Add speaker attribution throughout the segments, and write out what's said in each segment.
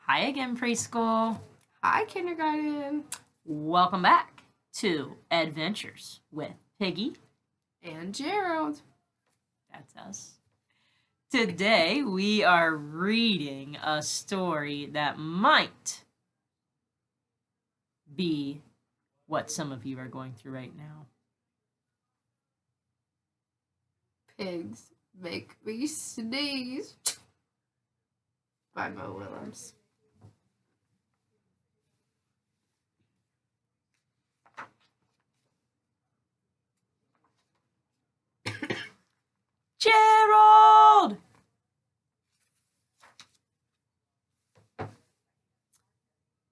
Speaker 1: Hi again, preschool.
Speaker 2: Hi, kindergarten.
Speaker 1: Welcome back to Adventures with Piggy.
Speaker 2: And Gerald.
Speaker 1: That's us. Today we are reading a story that might be what some of you are going through right now.
Speaker 2: Pigs make me sneeze. By Mo Willems.
Speaker 1: Gerald!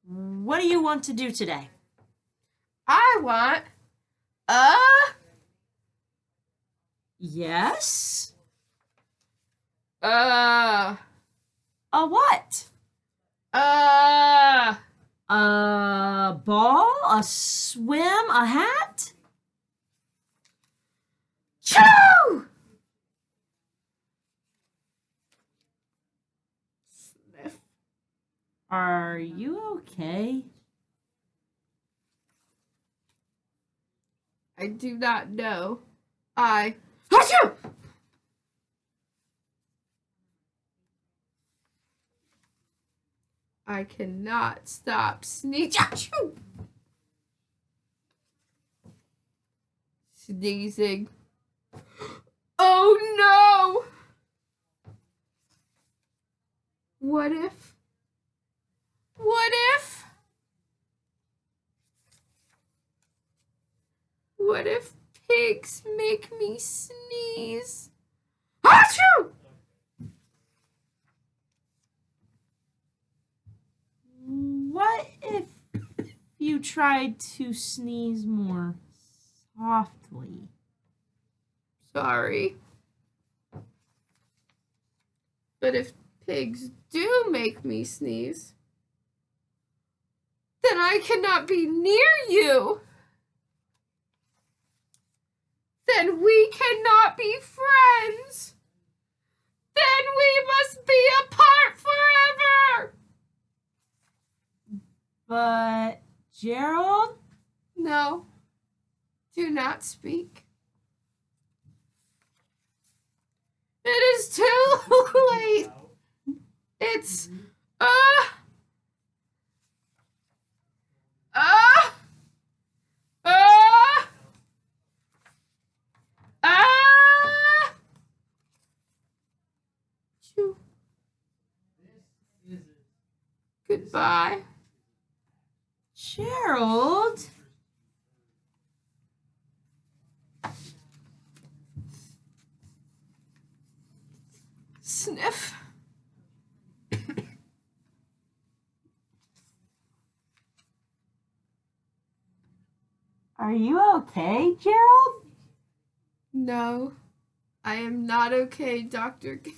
Speaker 1: What do you want to do today?
Speaker 2: I want
Speaker 1: Yes?
Speaker 2: a
Speaker 1: A what?
Speaker 2: a
Speaker 1: A ball? A swim? A hat?
Speaker 2: Choo! Sniff.
Speaker 1: Are you okay?
Speaker 2: I do not know. Achoo! I cannot stop sneezing. Achoo! Sneezing. Oh no! What if? What if? What if pigs make me sneeze? Achoo!
Speaker 1: What if you tried to sneeze more softly?
Speaker 2: Sorry. But if pigs do make me sneeze, then I cannot be near you. Then we cannot be friends. Then we must be apart forever.
Speaker 1: But, Gerald?
Speaker 2: No, do not speak. It is too late. It's uh uh uh uh Choo. Goodbye.
Speaker 1: Gerald?
Speaker 2: Sniff.
Speaker 1: Are you okay, Gerald?
Speaker 2: No, I am not okay, Dr. Guy.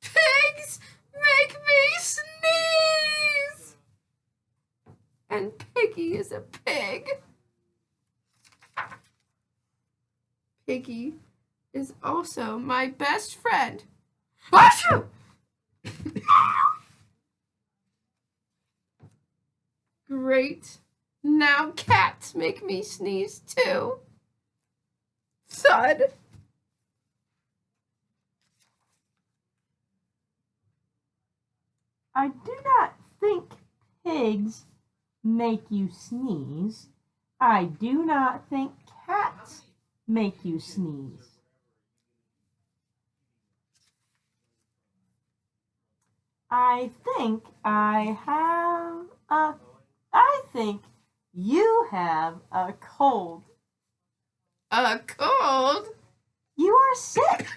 Speaker 2: Pigs make me sneeze! And Piggy is a pig. Piggy is also my best friend. Achoo! Great. Now cats make me sneeze too. Thud.
Speaker 1: I do not think pigs make you sneeze. I do not think cats make you sneeze. I think I think you have a cold.
Speaker 2: A cold?
Speaker 1: You are sick.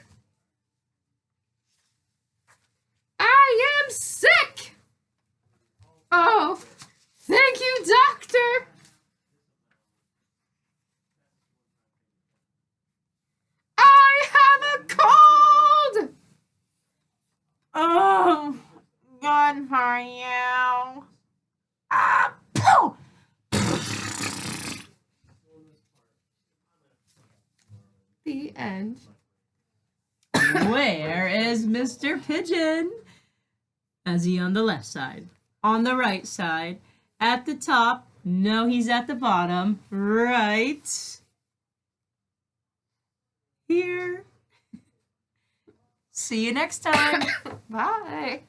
Speaker 2: I am sick! Oh, thank you, doctor! I have a cold!
Speaker 1: Oh, good for you. Ah, pooh!
Speaker 2: The end.
Speaker 1: Where is Mr. Pigeon? Is he on the left side? On the right side? At the top? No, he's at the bottom. Right here. See you next time.
Speaker 2: Bye.